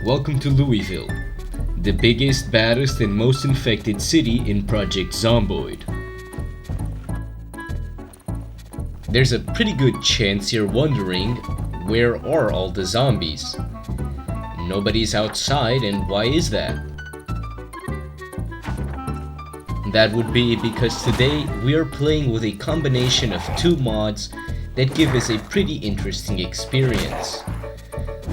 Welcome to Louisville, the biggest, baddest, and most infected city in Project Zomboid. There's a pretty good chance you're wondering, where are all the zombies? Nobody's outside, and why is that? That would be because today we are playing with a combination of two mods that give us a pretty interesting experience.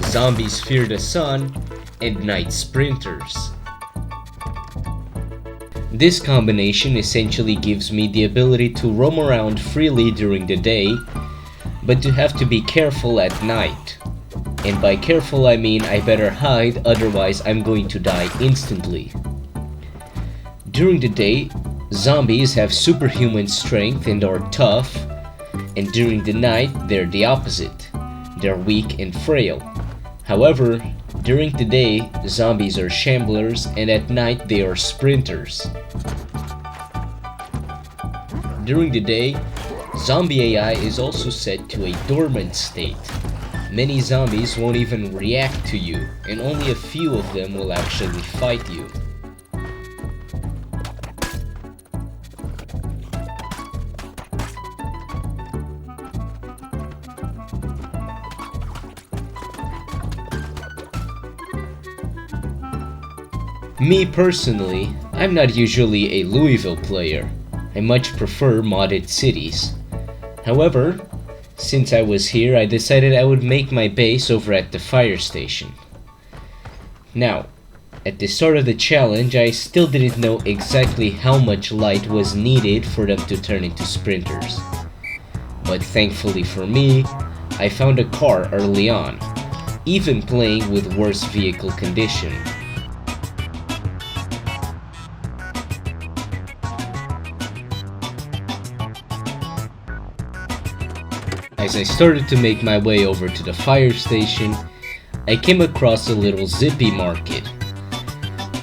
Zombies Fear the Sun and Night Sprinters. This combination essentially gives me the ability to roam around freely during the day, but to have to be careful at night. And by careful I mean I better hide, otherwise I'm going to die instantly. During the day, zombies have superhuman strength and are tough, and during the night they're the opposite. They're weak and frail. However, during the day, zombies are shamblers, and at night they are sprinters. During the day, zombie AI is also set to a dormant state. Many zombies won't even react to you, and only a few of them will actually fight you. Me personally, I'm not usually a Louisville player. I much prefer modded cities. However, since I was here, I decided I would make my base over at the fire station. Now, at the start of the challenge, I still didn't know exactly how much light was needed for them to turn into sprinters. But thankfully for me, I found a car early on, even playing with worse vehicle condition. As I started to make my way over to the fire station, I came across a little zippy market.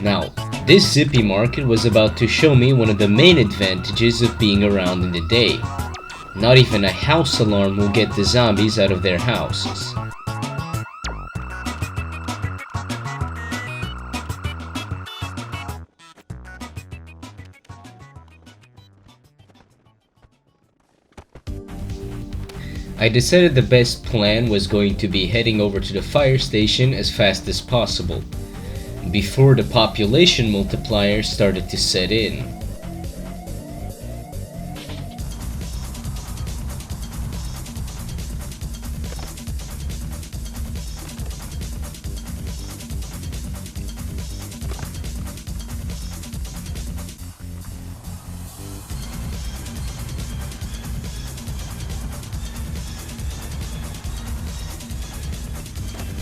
Now, this zippy market was about to show me one of the main advantages of being around in the day. Not even a house alarm will get the zombies out of their houses. I decided the best plan was going to be heading over to the fire station as fast as possible, before the population multiplier started to set in.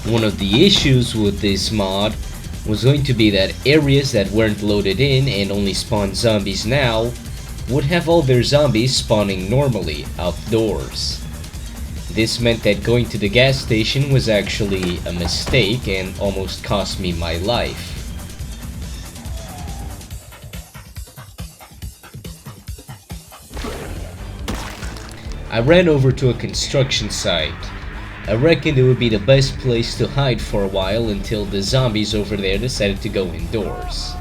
One of the issues with this mod was going to be that areas that weren't loaded in and only spawn zombies now would have all their zombies spawning normally outdoors. This meant that going to the gas station was actually a mistake and almost cost me my life. I ran over to a construction site. I reckoned it would be the best place to hide for a while until the zombies over there decided to go indoors.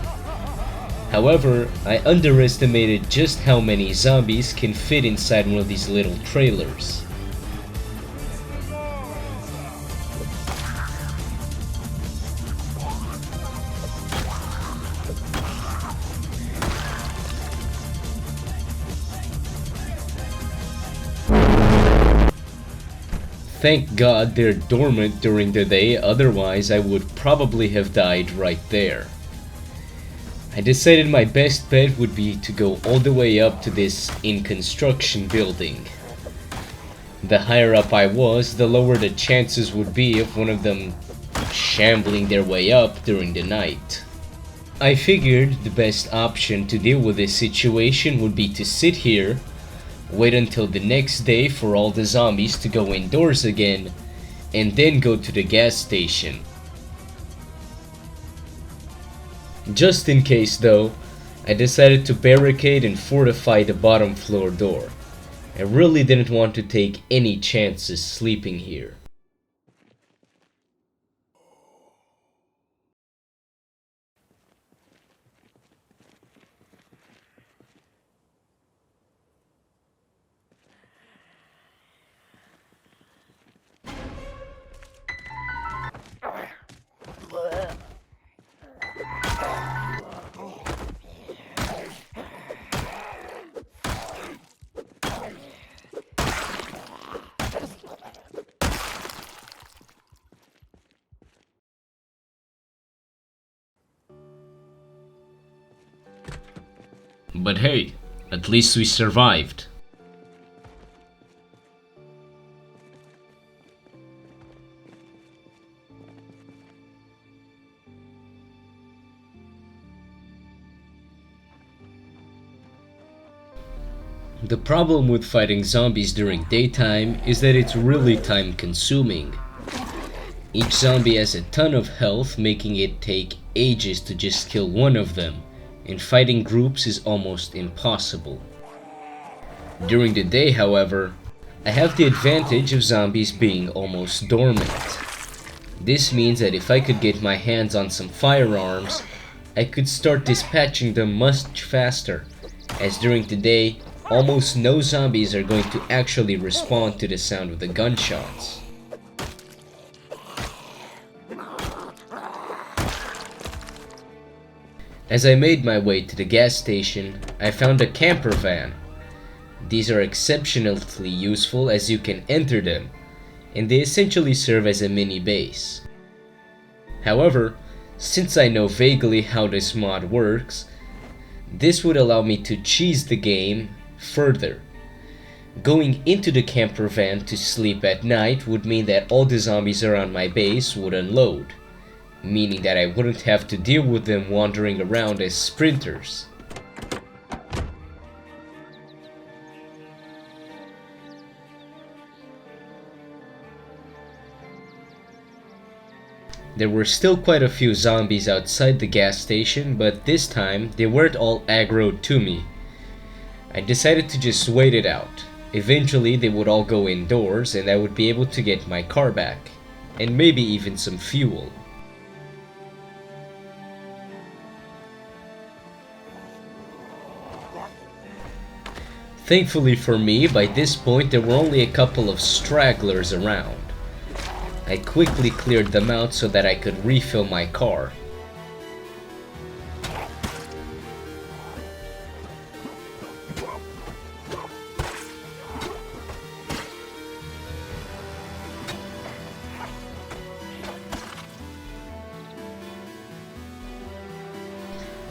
However, I underestimated just how many zombies can fit inside one of these little trailers. Thank God they're dormant during the day, otherwise I would probably have died right there. I decided my best bet would be to go all the way up to this in construction building. The higher up I was, the lower the chances would be of one of them shambling their way up during the night. I figured the best option to deal with this situation would be to sit here, wait until the next day for all the zombies to go indoors again, and then go to the gas station. Just in case though, I decided to barricade and fortify the bottom floor door. I really didn't want to take any chances sleeping here. But hey, at least we survived. The problem with fighting zombies during daytime is that it's really time consuming. Each zombie has a ton of health, making it take ages to just kill one of them, and fighting groups is almost impossible. During the day, however, I have the advantage of zombies being almost dormant. This means that if I could get my hands on some firearms, I could start dispatching them much faster, as during the day, almost no zombies are going to actually respond to the sound of the gunshots. As I made my way to the gas station, I found a camper van. These are exceptionally useful as you can enter them, and they essentially serve as a mini base. However, since I know vaguely how this mod works, this would allow me to cheese the game further. Going into the camper van to sleep at night would mean that all the zombies around my base would unload, meaning that I wouldn't have to deal with them wandering around as sprinters. There were still quite a few zombies outside the gas station, but this time they weren't all aggroed to me. I decided to just wait it out. Eventually they would all go indoors and I would be able to get my car back, and maybe even some fuel. Thankfully for me, by this point there were only a couple of stragglers around. I quickly cleared them out so that I could refill my car.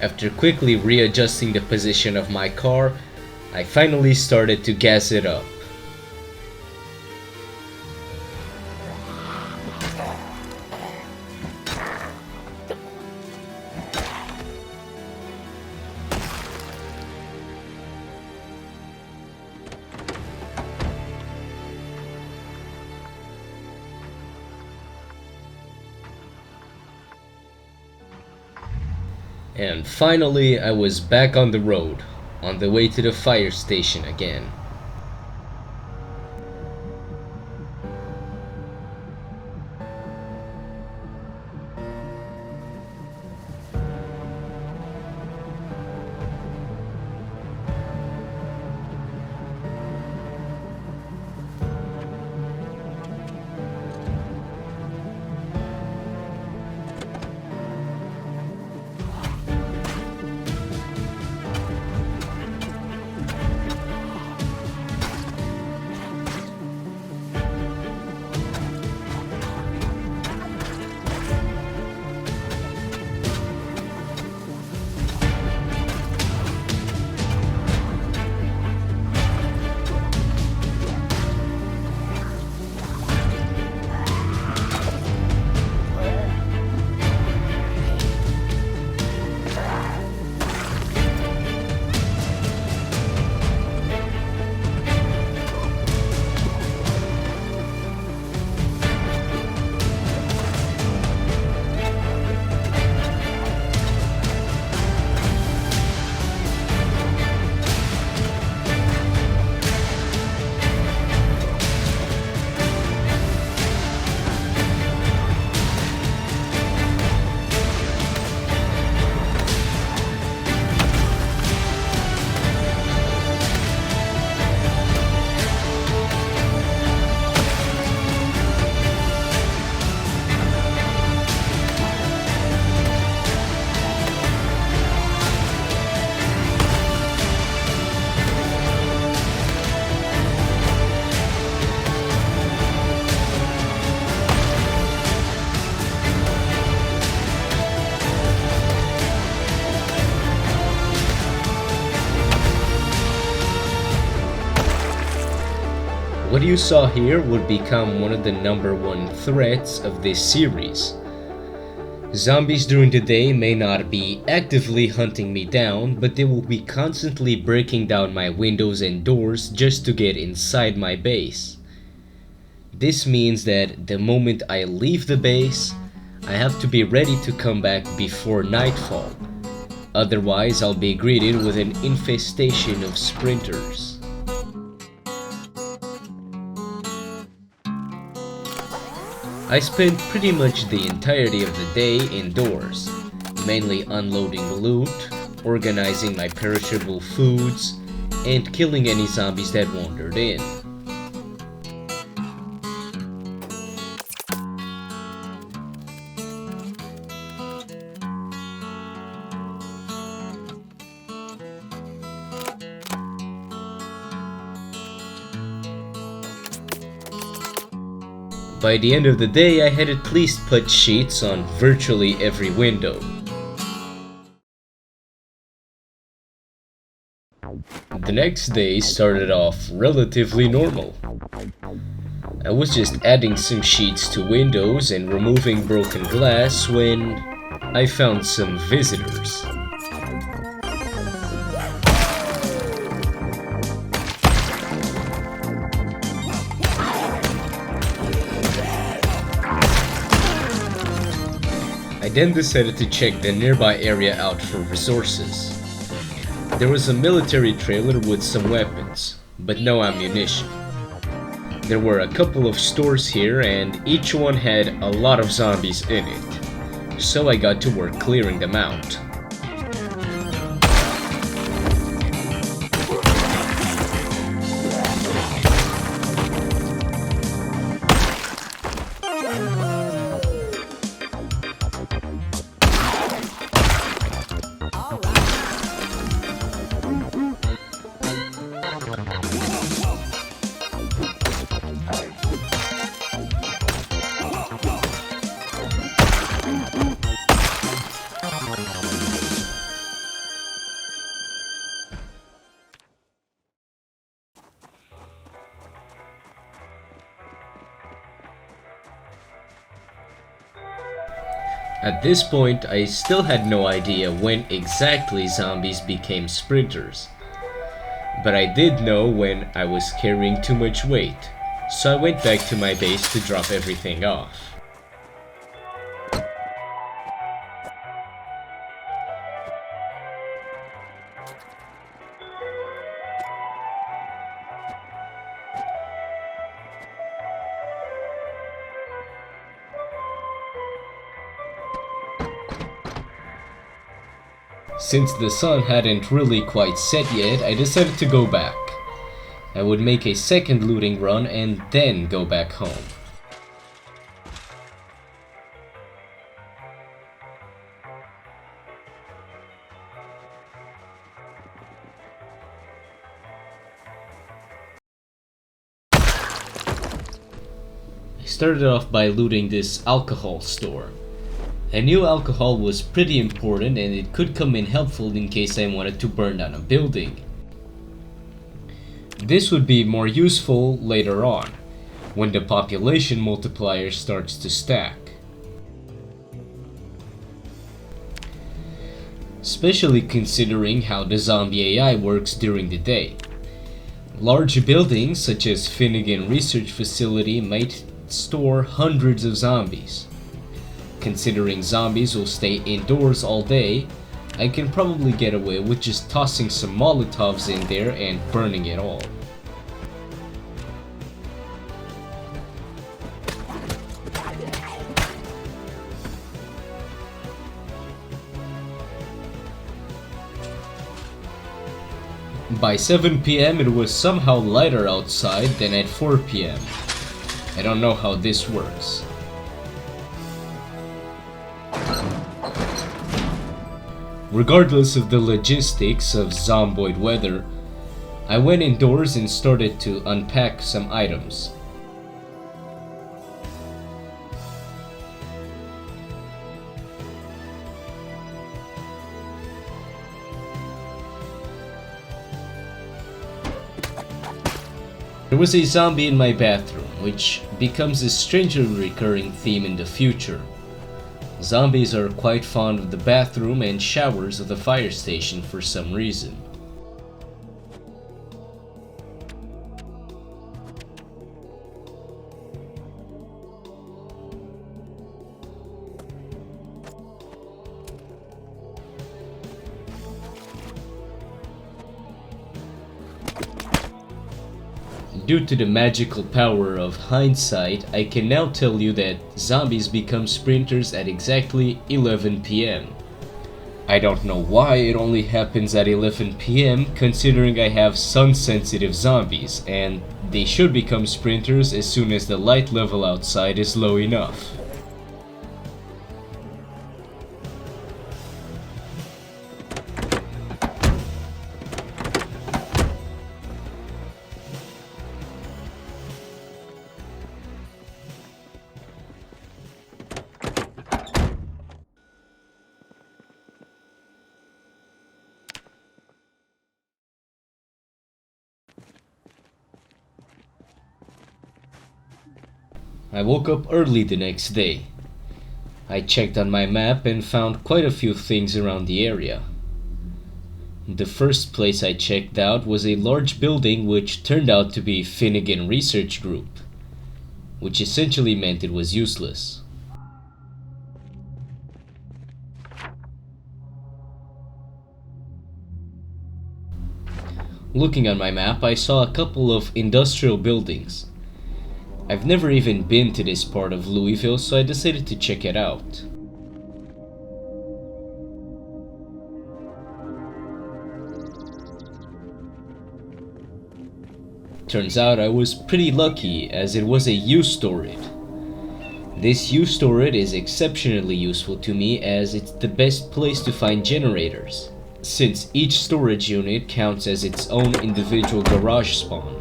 After quickly readjusting the position of my car, I finally started to gas it up. And finally, I was back on the road, on the way to the fire station again. What you saw here would become one of the #1 threats of this series. Zombies during the day may not be actively hunting me down, but they will be constantly breaking down my windows and doors just to get inside my base. This means that the moment I leave the base, I have to be ready to come back before nightfall. Otherwise, I'll be greeted with an infestation of sprinters. I spent pretty much the entirety of the day indoors, mainly unloading loot, organizing my perishable foods, and killing any zombies that wandered in. By the end of the day, I had at least put sheets on virtually every window. The next day started off relatively normal. I was just adding some sheets to windows and removing broken glass when I found some visitors. I then decided to check the nearby area out for resources. There was a military trailer with some weapons, but no ammunition. There were a couple of stores here and each one had a lot of zombies in it, so I got to work clearing them out. At this point, I still had no idea when exactly zombies became sprinters. But I did know when I was carrying too much weight, so I went back to my base to drop everything off. Since the sun hadn't really quite set yet, I decided to go back. I would make a second looting run and then go back home. I started off by looting this alcohol store. I knew alcohol was pretty important and it could come in helpful in case I wanted to burn down a building. This would be more useful later on, when the population multiplier starts to stack. Especially considering how the zombie AI works during the day. Large buildings such as Finnegan Research Facility might store hundreds of zombies. Considering zombies will stay indoors all day, I can probably get away with just tossing some Molotovs in there and burning it all. By 7 PM it was somehow lighter outside than at 4 PM. I don't know how this works. Regardless of the logistics of Zomboid weather, I went indoors and started to unpack some items. There was a zombie in my bathroom, which becomes a strangely recurring theme in the future. Zombies are quite fond of the bathroom and showers of the fire station for some reason. Due to the magical power of hindsight, I can now tell you that zombies become sprinters at exactly 11 PM. I don't know why it only happens at 11 PM considering I have sun-sensitive zombies, and they should become sprinters as soon as the light level outside is low enough. I woke up early the next day. I checked on my map and found quite a few things around the area. The first place I checked out was a large building which turned out to be Finnegan Research Group, which essentially meant it was useless. Looking on my map, I saw a couple of industrial buildings. I've never even been to this part of Louisville, so I decided to check it out. Turns out I was pretty lucky, as it was a U-Storage. This U-Storage is exceptionally useful to me, as it's the best place to find generators, since each storage unit counts as its own individual garage spawn.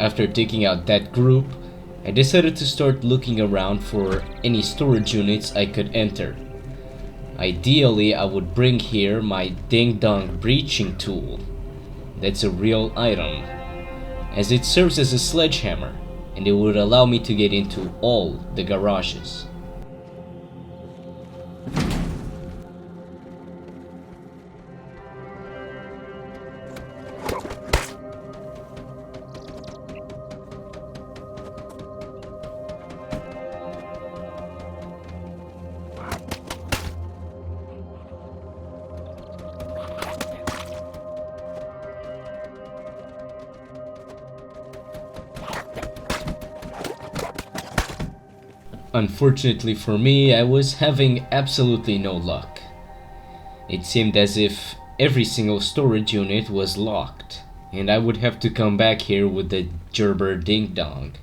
After taking out that group, I decided to start looking around for any storage units I could enter. Ideally, I would bring here my ding-dong breaching tool. That's a real item, as it serves as a sledgehammer, and it would allow me to get into all the garages. Unfortunately for me, I was having absolutely no luck. It seemed as if every single storage unit was locked, and I would have to come back here with the Gerber Ding Dong.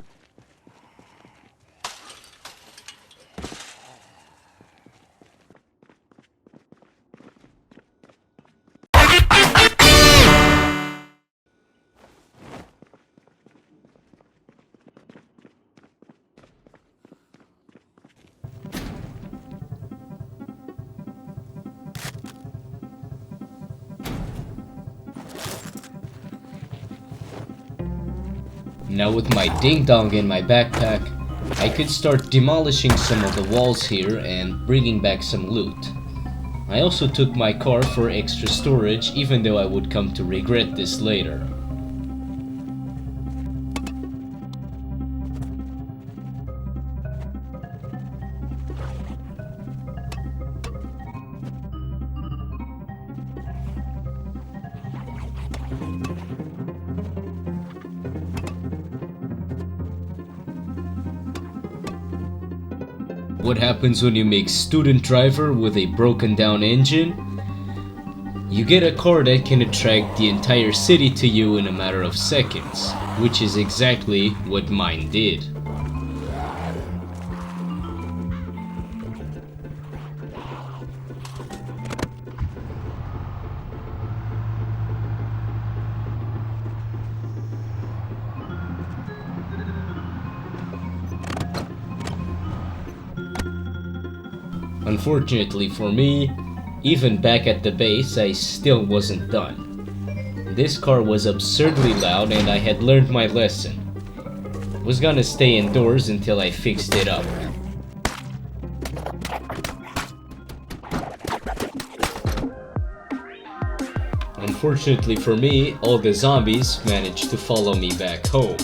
Now with my ding-dong in my backpack, I could start demolishing some of the walls here and bringing back some loot. I also took my car for extra storage, even though I would come to regret this later. What happens when you make student driver with a broken down engine? You get a car that can attract the entire city to you in a matter of seconds, which is exactly what mine did. Unfortunately for me, even back at the base, I still wasn't done. This car was absurdly loud and I had learned my lesson. Was gonna stay indoors until I fixed it up. Unfortunately for me, all the zombies managed to follow me back home.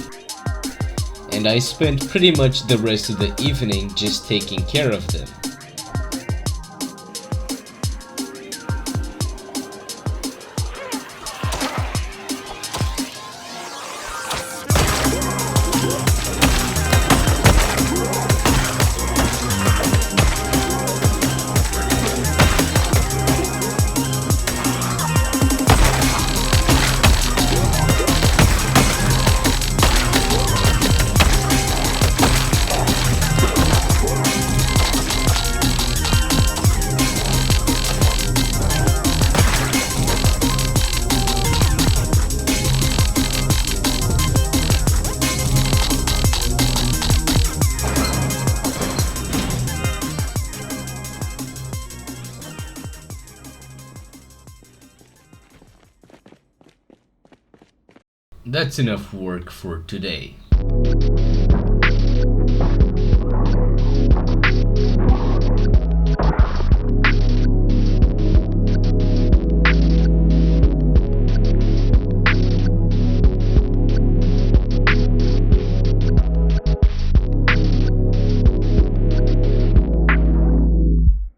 And I spent pretty much the rest of the evening just taking care of them. That's enough work for today.